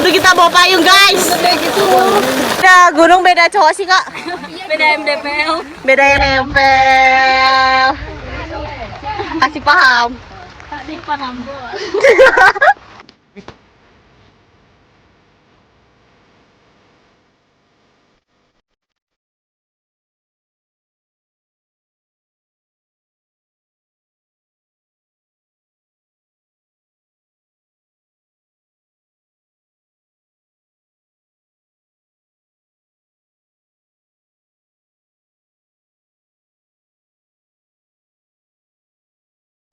Tuh kita bawa payung guys. Gitu. Beda gunung beda cowok sih kak. Beda MDPL. Beda yang nempel. Kasih paham. Kasih paham bos.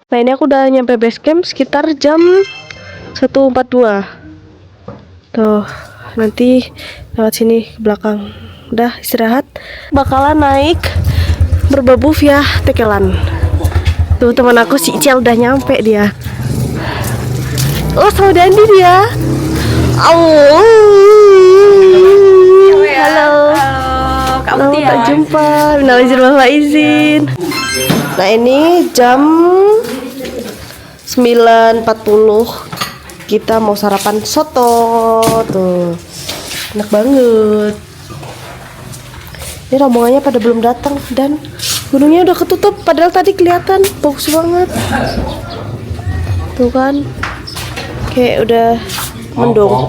Nah ini aku udah nyampe base camp sekitar jam 1.42. Tuh nanti lewat sini ke belakang. Udah istirahat. Bakalan naik Merbabu via Tekelan. Tuh teman aku si Icel udah nyampe dia. Oh sama Dandi dia. Oh. Halo. Kamu Tak jumpa. Minal izin wal izin. Nah ini jam 9.40 kita mau sarapan soto tuh, enak banget. Ini rombongannya pada belum datang dan gunungnya udah ketutup padahal tadi kelihatan bagus banget tuh kan, kayak udah mendung.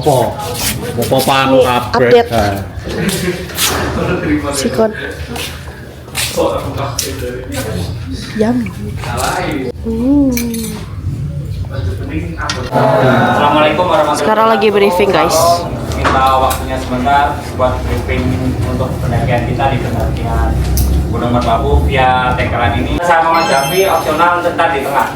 Ini update sikon yum. Assalamualaikum warahmatullahi wabarakatuh. Sekarang lagi briefing guys. Minta waktunya sebentar buat briefing untuk pendakian kita di pendakian Gunung Merbabu via Tekelan ini. Sama Mas Davi opsional ntar di tengah.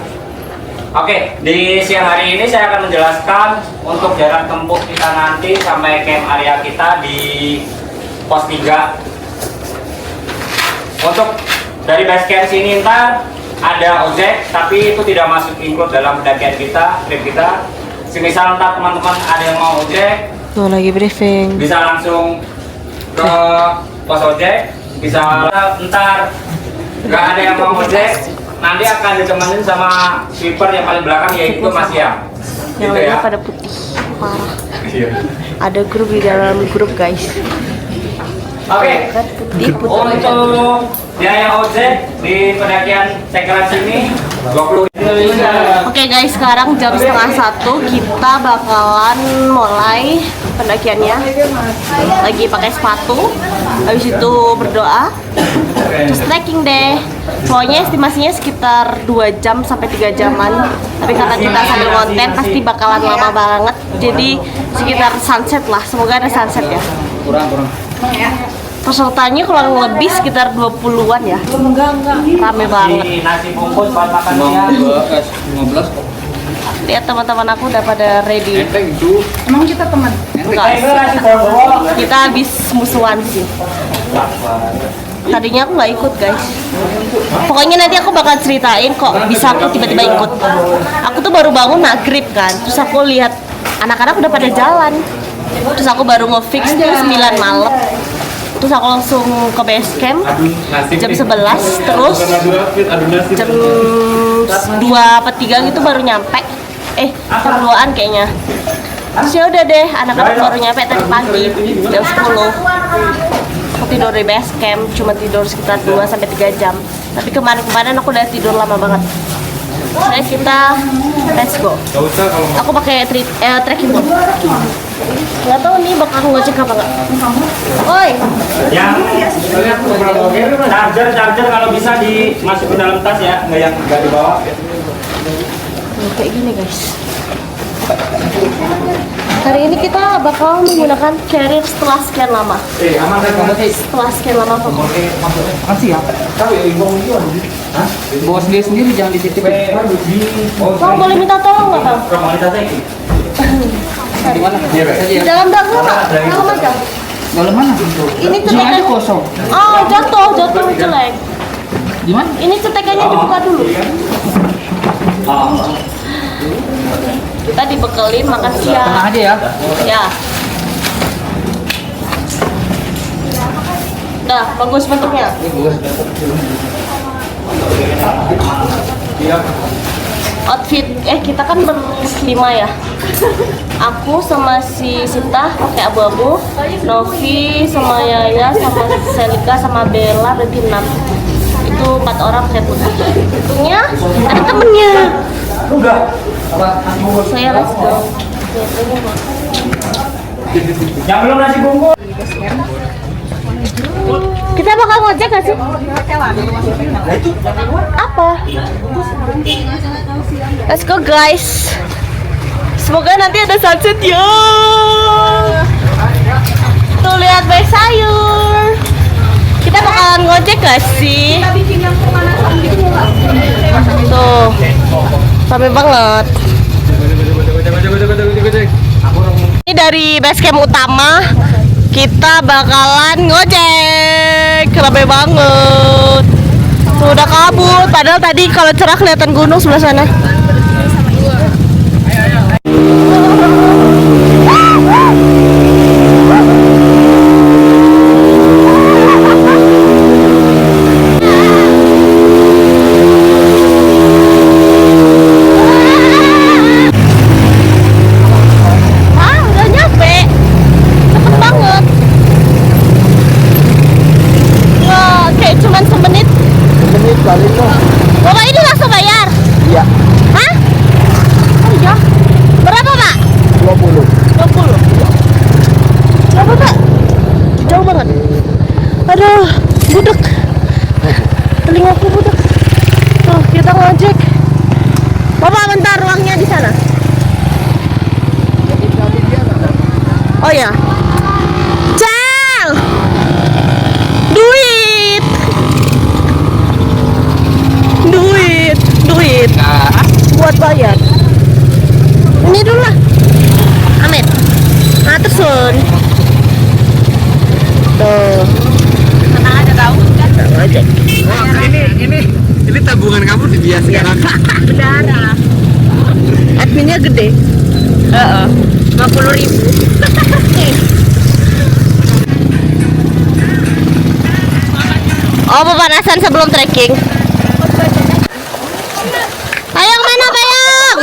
Oke, di siang hari ini saya akan menjelaskan untuk jarak tempuh kita nanti sampai camp area kita di pos 3. Untuk dari base camp sini ntar ada ojek, tapi itu tidak masuk include dalam pendakian kita, trip kita. Semisal ntar teman-teman ada yang mau ojek, Tuh lagi briefing. bisa langsung ke pos ojek, bisa ntar nggak ada yang mau ojek, nanti akan ditemenin sama sweeper yang paling belakang yaitu Mas Yang. Yang Gitu lainnya ya. pada putih parah. Ada grup di dalam grup guys. Oke. Kan putih putih. Untuk biaya ojek di pendakian Tekelan sini 20. Oke guys, sekarang jam 12:30 kita bakalan mulai pendakiannya. Lagi pakai sepatu, habis itu berdoa, terus trekking deh. Pokoknya estimasinya sekitar 2 jam sampai 3 jaman. Tapi karena kita sambil konten pasti bakalan lama banget. Jadi sekitar sunset lah. Semoga ada sunset ya. Kurang. Pesertanya kurang lebih sekitar 20-an ya. Rame banget. Di nasi bungkus buat makan siang. 15 kok. Lihat teman-teman aku udah pada ready. Itu Emang kita teman? Enggak, kita habis musuhan sih. Tadinya aku nggak ikut guys. Pokoknya nanti aku bakal ceritain kok bisa aku tiba-tiba ikut. Aku tuh baru bangun maghrib kan, terus aku lihat anak-anak udah pada jalan. Terus aku baru nge-fix tuh 9 malam. Terus aku langsung ke base camp jam 11, terus jam 2 atau 3 gitu baru nyampe. Jam 2-an kayaknya. Terus ya udah deh, anak-anak baru nyampe tadi pagi jam 10. Aku tidur di base camp, cuma tidur sekitar 2 sampai 3 jam. Tapi kemarin aku udah tidur lama banget. Jadi kita let's go. Aku pakai trekking board. Nggak tahu nih bakal ngecek apa nggak. Oi. Yang charger kalau bisa dimasukin dalam tas ya, nggak dibawa. Kayak gini guys. Hari ini kita bakal menggunakan carrier setelah sekian lama. Aman kan kamu sih? Setelah sekian lama kok. makasih ya. Tahu ya ibu itu. Hah? Bawa sendiri jangan dititipin. Bang boleh minta tolong nggak bang? Komunitas ini. Di mana? Di dalam dalam nggak? Dalam aja. Dalam mana? Ini Ini aja cetekan. kosong. Oh jatuh jelek. Di mana? Ini cetekannya dibuka dulu. Kita dibekelin makan Tenang siang. aja ya. Ya. Dah, bagus bentuknya. outfit kita kan berlima ya. Aku sama si Sita pakai abu-abu, Novi sama Yaya sama Selika sama Bella berarti 6. Itu 4 orang pakai putih. Untungnya ada temennya. Saya let's go. Yang belum nasi bungkus. Kita bakal ngojek gak sih? Apa? Let's go guys. Semoga nanti ada sunset ya. Tuh lihat banyak sayur. Kita bakalan ngojek gak sih? Tuh, rame banget. Ini dari base camp utama. Kita bakalan ngojek, rame banget. Tuh, udah kabut, padahal tadi kalau cerah kelihatan gunung sebelah sana. Bapak ini langsung bayar? Iya. Hah? Oh iya? Berapa Pak? 20. 20? Berapa Pak? Jauh banget. Aduh, budek. Telingaku budek. Tuh, kita ngojek. Bapak bentar, uangnya di sana. Oh ya. Cel! Duit! Duit buat bayar. Ini dulu lah, Amet. Nah tersun. Tuh. Tenang aja tahu kan? Ngojek. Ini tabungan kamu biasa kan? Berdarah. Adminnya gede. 50.000. Oh, pemanasan sebelum trekking. Payung mana payung?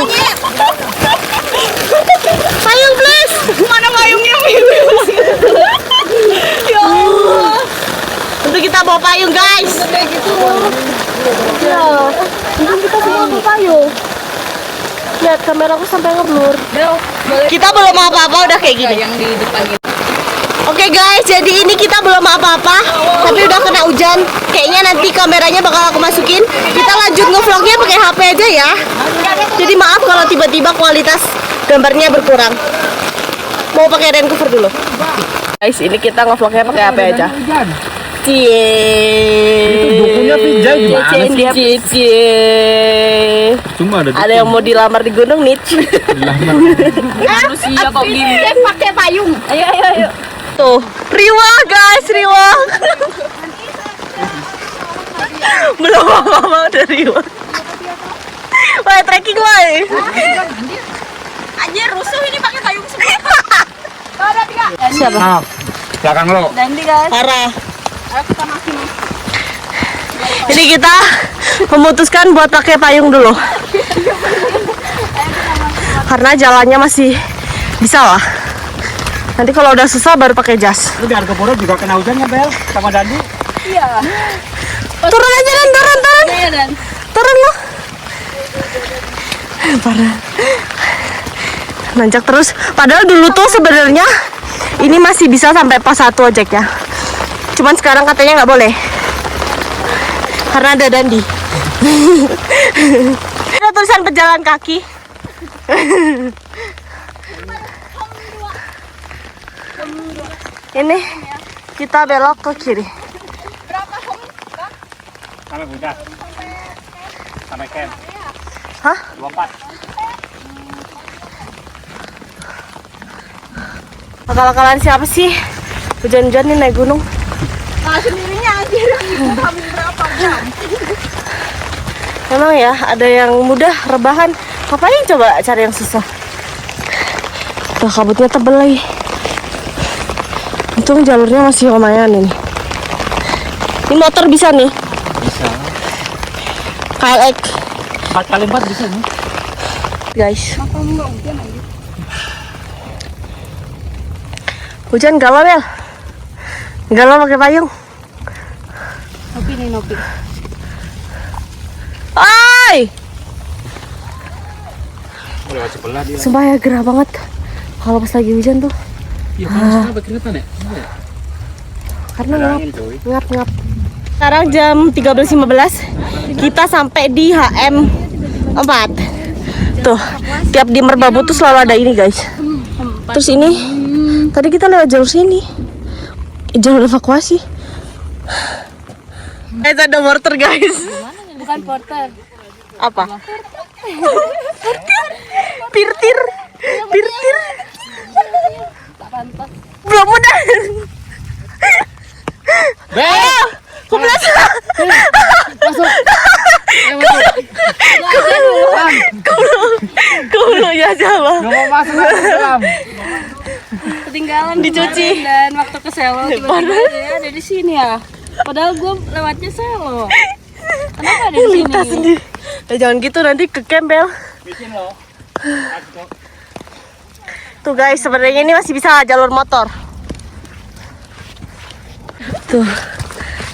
Payung please. Mana payungnya? Ya Allah. Untuk kita bawa payung guys. Ya. Untuk kita semua bawa payung. Lihat kameraku sampai ngeblur. Kita belum apa-apa udah kayak gini. Yang di depan ini. Oke guys, jadi ini kita belum apa-apa, tapi udah kena hujan. Kayaknya nanti kameranya bakal aku masukin. Kita lanjut ngevlognya pakai HP aja ya. Jadi maaf kalau tiba-tiba kualitas gambarnya berkurang. Mau pakai rain cover dulu. Guys, ini kita ngevlognya pakai HP aja. Bukunya Vijay gimana sih? Cuma Ada yang mau dilamar di gunung nih. Manusia kok gini. Pakai payung. Ayo. Tuh, riwah guys, riwah. Belum apa-apa udah riwah. Wah, trekking wah. Anjir, rusuh ini pakai payung semua. Siapa? Belakang lo. Ganti guys. Parah. Ayo kita makin. Ini kita memutuskan buat pakai payung dulu. Karena jalannya masih bisa lah. Nanti kalau udah susah baru pakai jas. Lu di Argopuro juga kena hujan ya Bel? Sama Dandi? Iya. Turun aja Dan, turun. Iya Dan. Turun lo. Parah. Nanjak terus. Padahal dulu tuh sebenarnya ini masih bisa sampai pos 1 ojeknya. Cuman sekarang katanya nggak boleh. Karena ada Dandi. Ada tulisan pejalan kaki. Ini kita belok ke kiri. Sampai Budak. Sampai camp. Hah? 24. Akal-akalan siapa sih? Hujan-hujan nih naik gunung. Nah, sendirinya anjir. Kami berapa jam? Memang ya, ada yang mudah rebahan. Ngapain coba cari yang susah? Tuh kabutnya tebel lagi. Untung jalurnya masih lumayan ini. Ini motor bisa nih. Bisa. KLX. 4x4 bisa nih. guys. Hujan galau ya? Galau pakai payung. Nopi nih, Nopi. Hai! Lewat sebelah dia. Sumpah ya gerah banget kalau pas lagi hujan tuh. Iya, kenapa keringetan ya? Karena ngap. Sekarang jam 13.15 kita sampai di HM 4. Tuh, tiap di Merbabu tuh selalu ada ini guys. Terus ini tadi kita lewat jalur sini, jalur evakuasi. Ada porter guys. Bukan porter. Apa? Pirtir. Belum udah. Ayo, kumlas. Kebelum ya coba. Nggak mau masuk ke dalam. Ketinggalan Dicuci. dan waktu ke Selo tiba-tiba dia ada di sini ya. Padahal gue lewatnya Selo. Kenapa ada di Lintas sini? sendiri. Jangan gitu nanti ke Campbell. Tuh guys, sebenarnya ini masih bisa jalur motor. Tuh,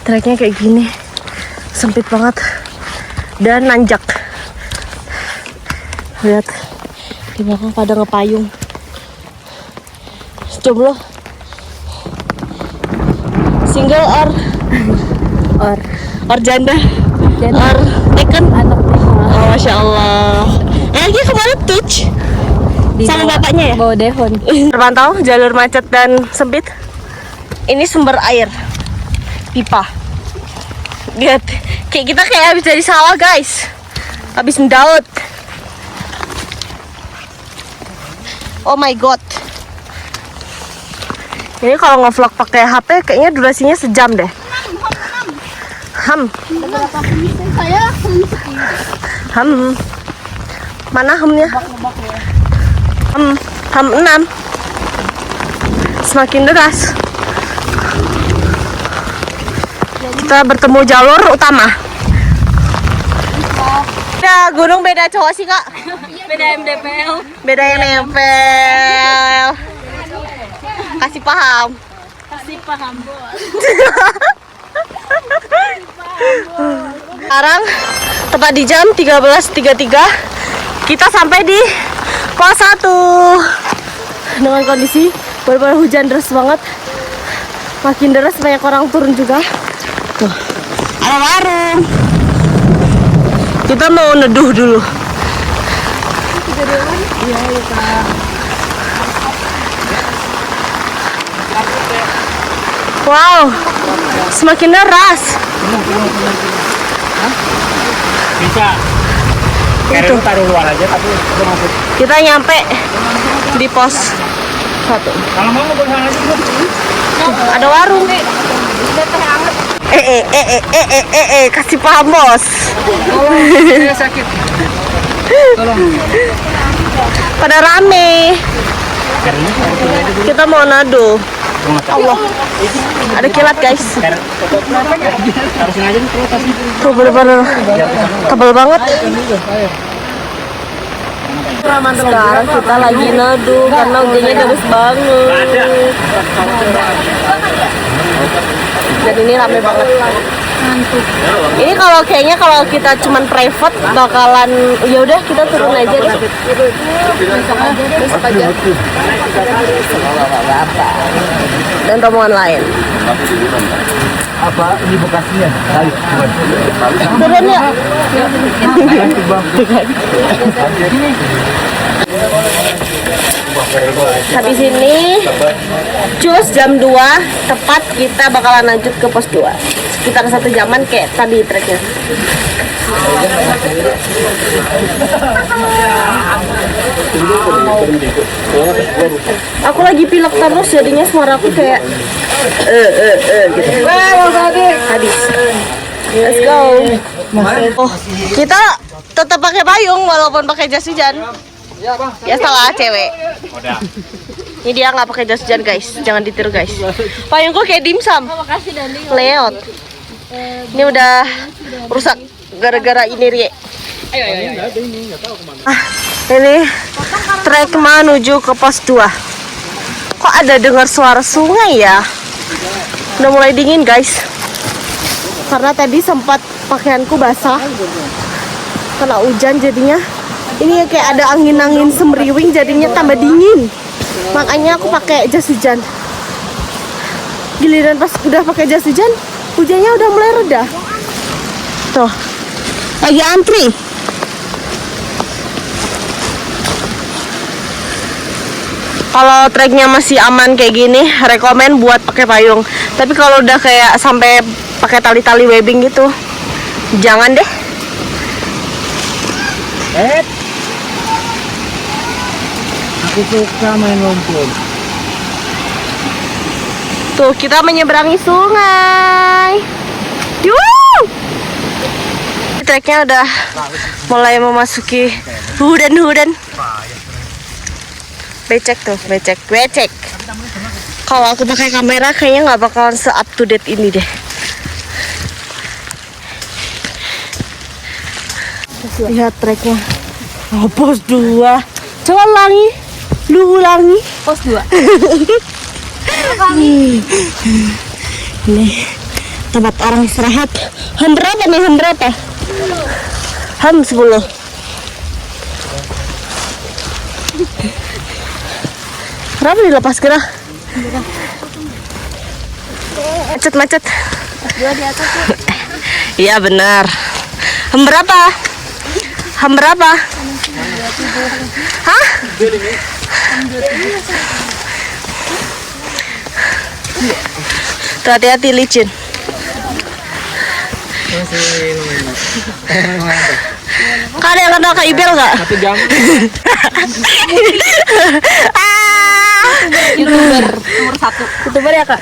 treknya kayak gini, sempit banget dan nanjak. Lihat di belakang pada ngepayung. Jomblo, single or janda, or taken. Oh, masya Allah. Dia kemarin touch sama bapaknya ya. Bawa Devon. Terpantau jalur macet dan sempit. Ini sumber air pipa. Lihat, kayak kita kayak habis dari sawah guys, habis mendaut. Oh my god. Ini kalau nge-vlog pakai HP kayaknya durasinya sejam deh. Mana hamnya? Ham 6. Semakin deras. Kita bertemu jalur utama. Ya, gunung beda cowok sih kak. Beda MDPL. Beda yang nempel. Kasih paham. Kasih paham bos. Sekarang tepat di jam 13.33 kita sampai di pos 1 dengan kondisi benar-benar hujan deras banget. Makin deras, banyak orang turun juga. Tuh, ada warung. Kita mau neduh dulu. Wow, semakin deras. Bisa. Itu taruh luar aja tapi itu masuk. Kita nyampe di pos 1. Kalau mau boleh aja juga. Ada warung. Kasih paham bos. Saya sakit. Tolong. Pada rame. Kita mau nado. Allah, ada kilat guys. Harus aja nih kalau kasih. Tuh bener-bener tebal banget. Sekarang kita lagi nado karena hujannya deras banget. Dan ini rame banget. Ini kayaknya kalau kita cuman private bakalan ya udah kita turun aja deh. Besok aja. Dan rombongan lain. Apa ini bekasnya? Turun ya. Habis ini cus jam 2 tepat kita bakalan lanjut ke pos 2 sekitar 1 jaman kayak tadi treknya. Aku lagi pilek terus jadinya suara aku kayak gitu. Habis. Let's go. Oh, kita tetap pakai payung walaupun pakai jas hujan. Ya salah cewek. Ini dia nggak pakai jas hujan guys, jangan ditiru guys. Payungku kayak dimsum. Leot. Ini udah rusak gara-gara ini Rie. Ini trek menuju ke pos 2. Kok ada dengar suara sungai ya? Udah mulai dingin guys. Karena tadi sempat pakaianku basah kena hujan jadinya. Ini kayak ada angin-angin semriwing jadinya tambah dingin. Makanya aku pakai jas hujan. Giliran pas udah pakai jas hujan, hujannya udah mulai reda. Tuh, lagi antri. Kalau treknya masih aman kayak gini, rekomen buat pakai payung. Tapi kalau udah kayak sampai pakai tali-tali webbing gitu, jangan deh. Aku suka main lumpur. Tuh, kita menyeberangi sungai. Yuh! Treknya udah mulai memasuki hudan-hudan. Becek tuh, becek. Kalau aku pakai kamera kayaknya nggak bakalan se-up to date ini deh. Lihat treknya. Oh, pos 2. Coba lu ulangi. Pos 2. Ini tempat orang istirahat. Ham berapa nih? Ham berapa? Ham 10. Berapa dilepas kira? Macet. Dua di atas ya. Iya benar. Ham berapa? Hah? Tuh, hati-hati licin. Kak, ada yang kenal Kak Ibel nggak? 1 jam. YouTuber nomor 1. YouTuber ya Kak?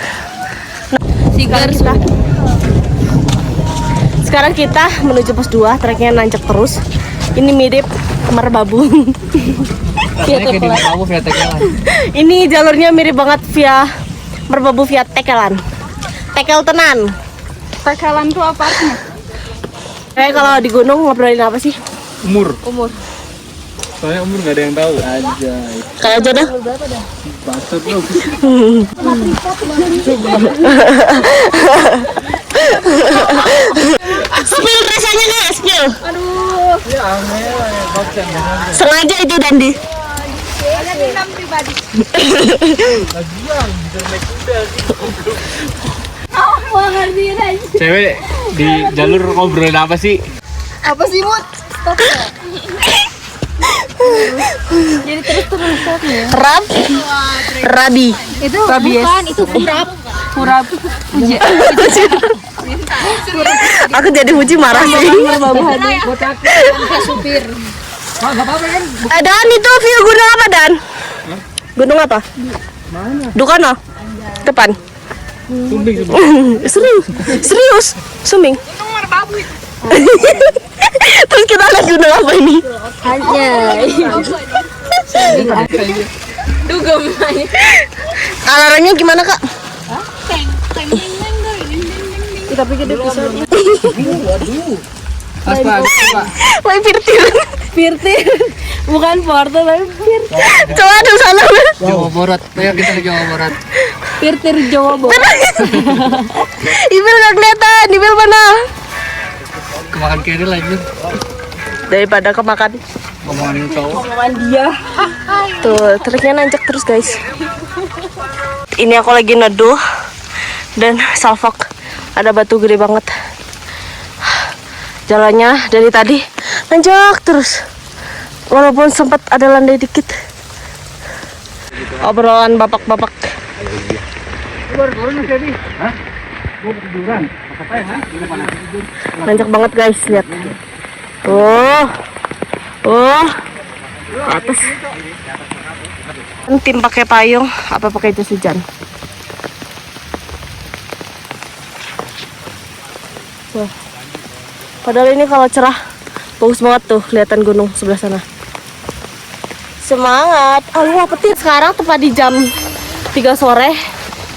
Sekarang kita menuju pos 2, treknya nanjak terus. Ini mirip Merbabu. Kayak di Merbabu via Tekelan. Ini jalurnya mirip banget via Merbabu via Tekelan. Tekel tenan. Tekelan tuh apa artinya? Kayak kalau di gunung ngobrolin apa sih? Umur. Soalnya umur nggak ada yang tahu. Aja. Kayak aja dah. Bastard lu. Spill rasanya nggak? Spill. Aduh. Ya angel, baksan. Sengaja itu Dandi. Ada dendam pribadi. Lagian bisa naik kuda sih. Oh, mau ngertiin aja. Cewek di jalur ngobrolin apa sih? Apa sih, Mut? Stop ya. Jadi terus stop ya. Rabi. Itu bukan, itu kurap. Kurap. Puja. Aku jadi Puji marah sih. Supir. Dan itu view gunung apa Dan? Gunung apa? Mana? Dukono. Depan. Serius. Suming. Terus kita lihat gunung apa ini? Hanya. Dugem. Alarmnya gimana Kak? Kita pikir dia bisa. Aspal, coba. Woi Pirtir. Bukan porto tapi Pirtir. Coba tuh sana. Jawa Barat. Ayo kita ke Jawa Barat. Pirtir Jawa Barat. Ibil nggak kelihatan. Ibil mana? Kemakan kiri lagi. Daripada kemakan Ngomongin cowok. omongan dia. Tuh, treknya nanjak terus guys. Ini aku lagi neduh dan salfok. Ada batu gede banget. Jalannya dari tadi nanjak terus. Walaupun sempat ada landai dikit. Obrolan bapak-bapak. Nanjak banget guys, lihat. Atas. Tim pakai payung, apa pakai jas hujan? Tuh. Padahal ini kalau cerah bagus banget tuh kelihatan gunung sebelah sana. Semangat. Allah petir. Sekarang tepat di jam 3 sore.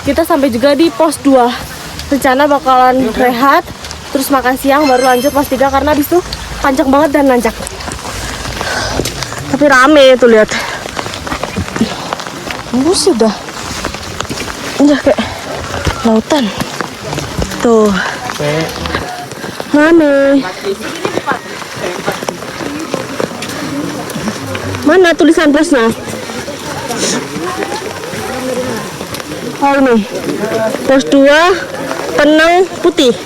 Kita sampai juga di pos 2. Rencana bakalan rehat, terus makan siang baru lanjut pos 3 karena di situ panjang banget dan nanjak. Tapi rame tuh, lihat. Bus udah kayak lautan. Tuh. Rame. Mana tulisan busnya? Oh ini, pos 2 Penang Putih.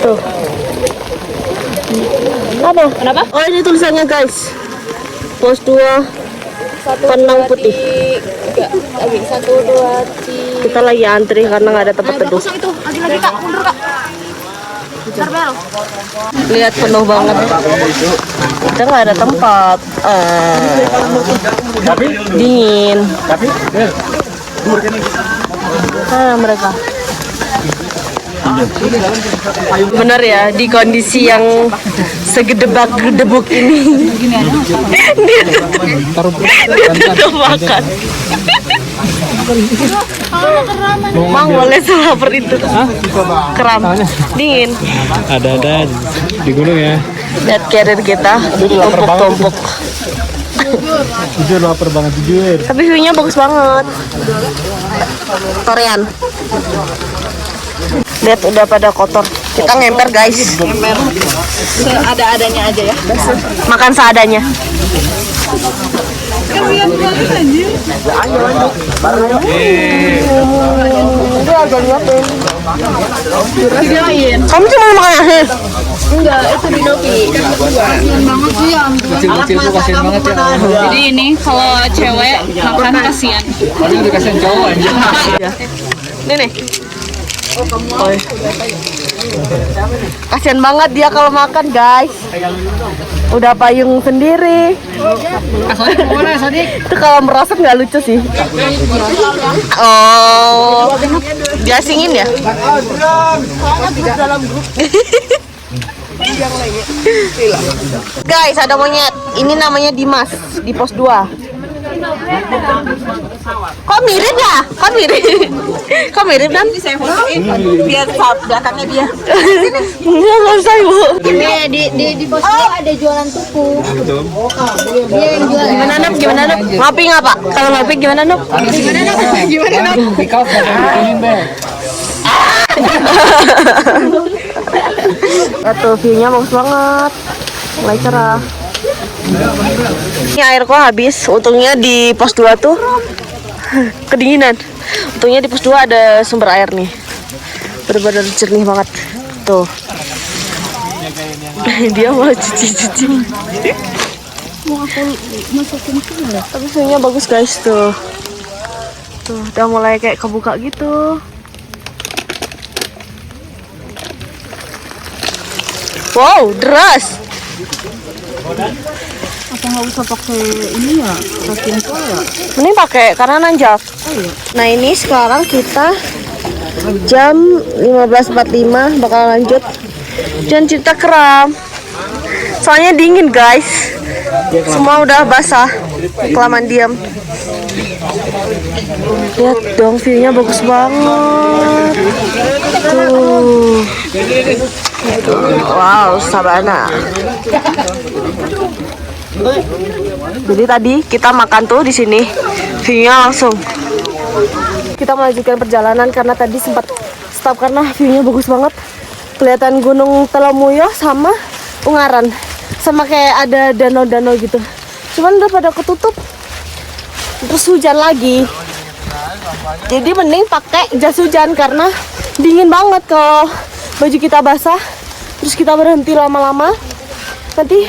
Tuh. Apa? Kenapa? Oh ini tulisannya guys. Pos 2 Penang Putih. 1, 2, 3. Kita lagi antri karena nggak ada tempat duduk. Itu, lagi Kak, mundur Kak. Bel. Lihat penuh banget. Kita nggak ada tempat. Dingin. Mana mereka? Bener ya, di kondisi yang segedebak-gedebuk ini. Dia tetap makan. Mang boleh lapar itu. Keram. Dingin. Ada di gunung ya. Lihat carrier kita tumpuk-tumpuk. Jujur lapar banget jujur. Tapi view-nya bagus banget. Korean. Lihat udah pada kotor. Kita ngemper guys. Seada-adanya aja ya. Makan seadanya. Kamu cuma makan nasi? Enggak, itu Binoki. Kasian banget sih ya. Kecil-kecil tuh kasihan banget ya. Jadi ini kalau cewek makan kasian. Paling udah kasihan cowok aja. Ini nih. Oh, kasian banget dia kalau makan guys. Udah payung sendiri. Itu kalau merosot nggak lucu sih. Oh, dia singin ya? Guys, ada monyet. Ini namanya Dimas di pos 2. Kok mirip ya? Kok mirip dan? Lihat saat belakangnya dia. Enggak usah ibu. Di pos ada jualan tuku. Dia yang jual. Gimana Nup? Ngopi nggak Pak? Kalau ngopi gimana Nup? Di kafe ini Bel. Tuh view-nya bagus banget. Mulai cerah. Ini air kok habis. Untungnya di pos 2 tuh kedinginan. Untungnya di pos 2 ada sumber air nih. Bener-bener jernih banget. Tuh. Dia mau cuci-cuci. Mau aku masukin sini ya? Tapi view-nya bagus guys tuh. Tuh, udah mulai kayak kebuka gitu. Wow, deras. Apa nggak usah pakai ini ya? Pakai itu ya? Mending pakai karena nanjak. Nah ini sekarang kita jam 15.45 bakal lanjut. Jangan cerita keram. Soalnya dingin guys. Semua udah basah. Kelamaan diam. Lihat dong view-nya bagus banget. Tuh. Wow, sabana. Jadi tadi kita makan tuh di sini, view-nya langsung. Kita melanjutkan perjalanan karena tadi sempat stop karena view-nya bagus banget. Kelihatan Gunung Telomuyo sama Ungaran, sama kayak ada danau-danau gitu. Cuman udah pada ketutup. Terus hujan lagi. Jadi mending pakai jas hujan karena dingin banget kalau baju kita basah. Terus kita berhenti lama-lama. Nanti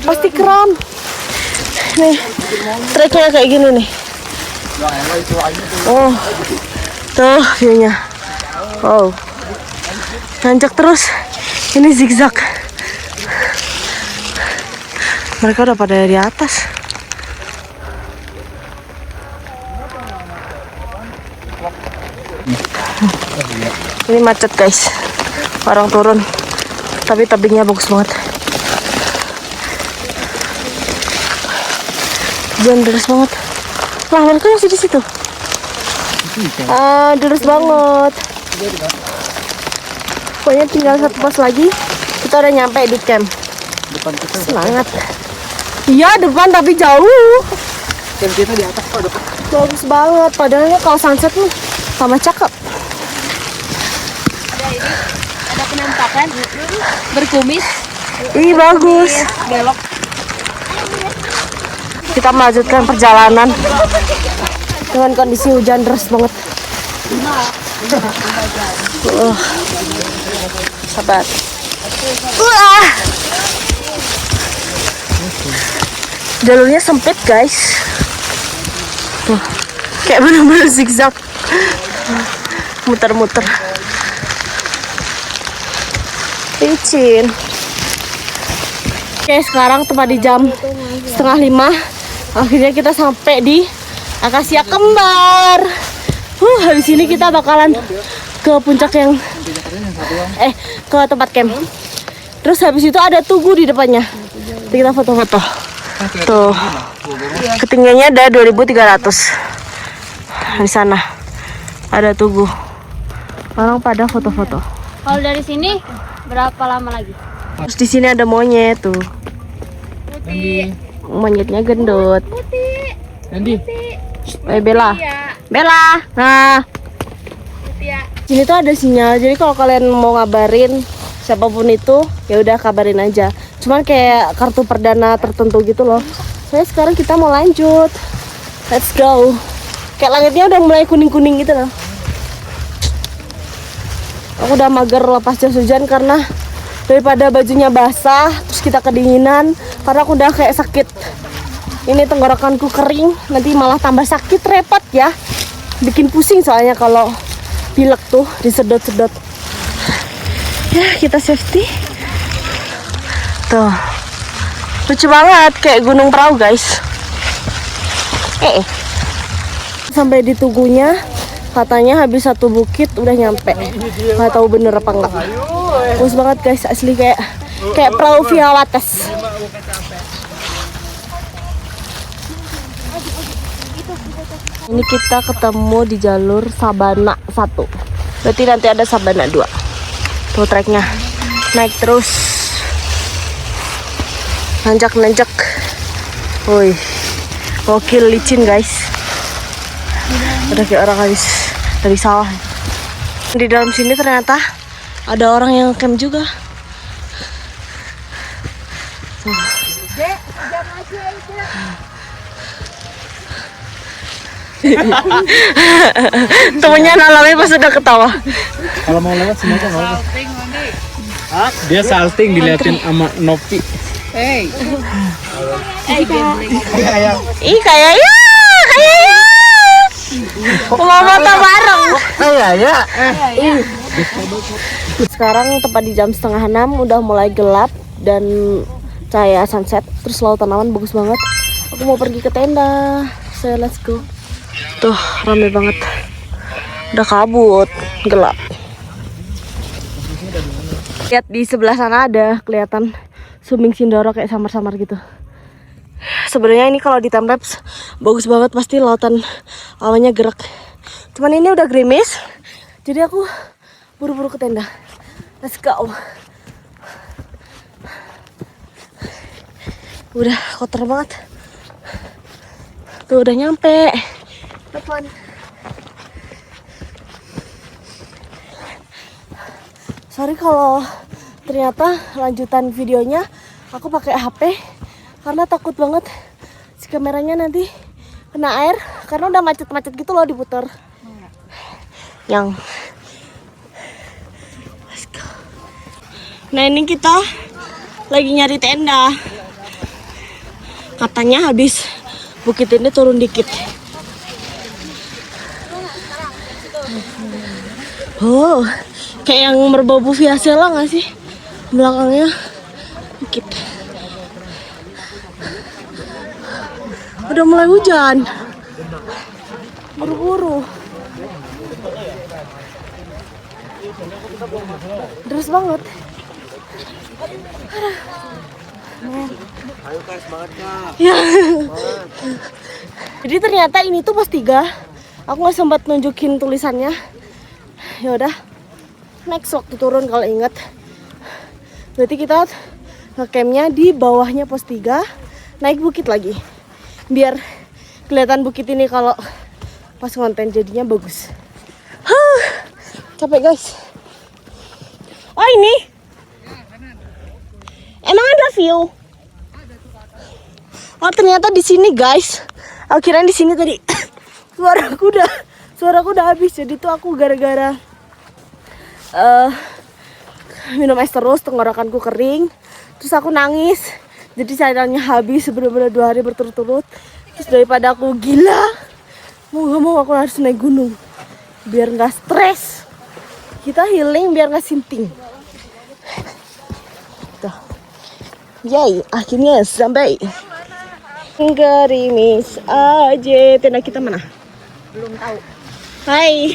pasti kram. Nih, treknya kayak gini nih. Oh, tuh view-nya. Oh, nanjak terus. Ini zigzag. Mereka udah pada di atas. Ini macet guys. Orang turun. Tapi tebingnya bagus banget. Jangan deras banget. Lah mereka masih di situ. Deras banget. Pokoknya tinggal satu pos lagi, kita udah nyampe di camp. Depan kita. Semangat. Iya depan tapi jauh. Camp kita di atas kok depan. Bagus banget. Padahal kalau sunset nih sama cakep. Ada penampakan berkumis. Ih bagus. Belok. Kita melanjutkan perjalanan dengan kondisi hujan deras banget. Sabar. Jalurnya sempit guys. Tuh, kayak bener-bener zigzag. Muter-muter. Licin. Oke, sekarang tepat di jam 4:30. Akhirnya kita sampai di Akasia Kembar. Habis ini kita bakalan ke puncak yang ke tempat camp. Terus habis itu ada tugu di depannya. Nanti kita foto-foto. Tuh. Ketinggiannya ada 2.300. Di sana ada tugu. Orang pada foto-foto. Kalau dari sini berapa lama lagi? Terus di sini ada monyet tuh. Monyetnya gendut. Nanti. Bella. Bella. Nah. Sini tuh ada sinyal. Jadi kalau kalian mau ngabarin siapapun itu, ya udah kabarin aja. Cuman kayak kartu perdana tertentu gitu loh. Soalnya sekarang kita mau lanjut. Let's go. Kayak langitnya udah mulai kuning-kuning gitu loh. Aku udah mager lepas jas hujan karena daripada bajunya basah, terus kita kedinginan. Karena aku udah kayak sakit. Ini tenggorokanku kering, nanti malah tambah sakit, repot ya. Bikin pusing soalnya kalau pilek tuh disedot-sedot. Ya kita safety. Tuh, lucu banget kayak gunung perahu guys. Sampai di tugunya, katanya habis satu bukit udah nyampe. Nggak tahu bener apa enggak. Bagus banget guys, asli kayak perahu via wates. Ini kita ketemu di jalur Sabana 1. Berarti nanti ada Sabana 2. Tuh treknya. Naik terus. Nanjak-nanjak. Woi. Gokil licin guys. Udah kayak orang habis dari sawah. Di dalam sini ternyata ada orang yang camp juga. Temennya nalamnya pas udah ketawa. Kalau mau lewat semuanya nggak apa. Dia salting diliatin sama Nopi. Ih kayaknya. Mau foto bareng. Sekarang tepat di jam 5:30 udah mulai gelap dan cahaya sunset. Terus lautan awan bagus banget. Aku mau pergi ke tenda. So let's go. Tuh rame banget. Udah kabut, gelap. Lihat di sebelah sana ada kelihatan Suming Sindoro kayak samar-samar gitu. Sebenarnya ini kalau di timelapse bagus banget, pasti lautan awannya gerak. Cuman ini udah gerimis, jadi aku buru-buru ke tenda. Let's go. Udah kotor banget. Tuh udah nyampe. Depan. Sorry kalau ternyata lanjutan videonya aku pakai HP karena takut banget si kameranya nanti kena air karena udah macet-macet gitu loh diputer. Yang let's go. Nah ini kita lagi nyari tenda. Katanya habis bukit ini turun dikit. Oh, kayak yang merbabu Viasela nggak sih? Belakangnya dikit. Udah mulai hujan. Buru-buru. Deras banget. Ayo guys, semangat Kak. Ya. Jadi ternyata ini tuh pos 3. Aku nggak sempat nunjukin tulisannya. Ya udah. next waktu turun kalau inget. Berarti kita ngecampnya di bawahnya pos 3, naik bukit lagi. Biar kelihatan bukit ini kalau pas konten jadinya bagus. Capek guys. Oh ini. Emang ada view? Oh ternyata di sini guys. Akhirnya di sini tadi suaraku udah habis. Jadi tuh aku gara-gara minum es terus, tenggorokanku kering. Terus aku nangis. Jadi cairannya habis bener-bener 2 hari berturut-turut. Terus daripada aku gila, mau gak mau aku harus naik gunung biar nggak stres. Kita healing biar nggak sinting. Tuh. Yay, akhirnya sampai. Gerimis aja. Tenda kita mana? Belum tahu. Hai.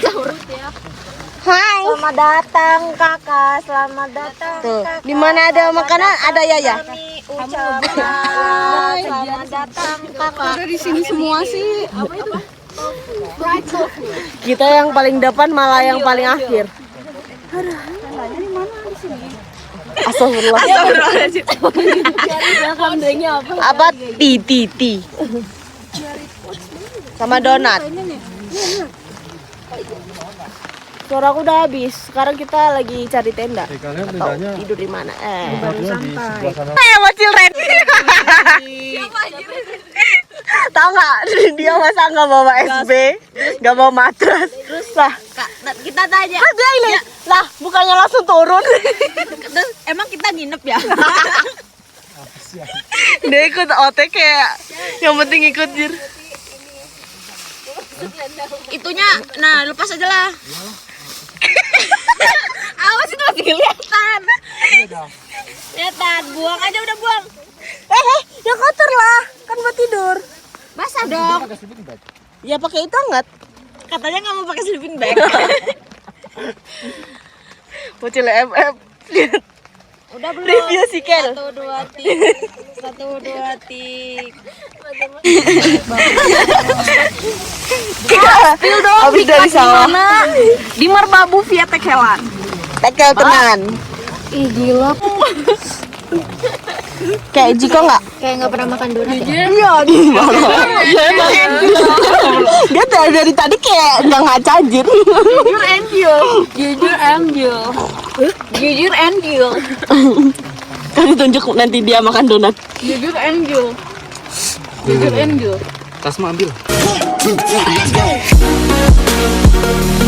Hai. Selamat datang kakak, selamat datang. Tuh, di mana ada makanan ada Yaya. Kami ucapkan selamat datang kakak. Ada di sini semua sih. Apa itu? Kita yang paling depan malah yang paling akhir. Astagfirullah. Apa? Ti. Sama donat. Suara aku udah habis. Sekarang kita lagi cari tenda. Kalian Atau tendanya tidur di mana? di sebelah sana. Bocil Ren. Tahu nggak? Dia masa nggak bawa SB, nggak bawa matras. Terus lah. Kita tanya. Lah, bukannya langsung turun. Terus emang kita nginep ya? Dia ikut OT kayak yang penting ikut jir. Itunya, nah lepas aja lah. Awas itu masih kelihatan. Kelihatan, buang aja udah buang. Yang kotor lah, kan buat tidur. Basah dong. Ya pakai itu hangat. Katanya nggak mau pakai sleeping bag. Bocil FF. Udah belum? Review si Kel. 1, 2, 3. 1, 2, 3. Spill dong. Habis dari sawah. Di Merbabu via Tekelan. Tekel tenan. Ih gila. Kayak Jiko nggak? Kayak nggak pernah makan donat. Iya, gimana? Iya emang. Dia dari tadi kayak nggak cajir. Jujur and you. Kan ditunjuk nanti dia makan donat. Jujur and you. Tas mah ambil.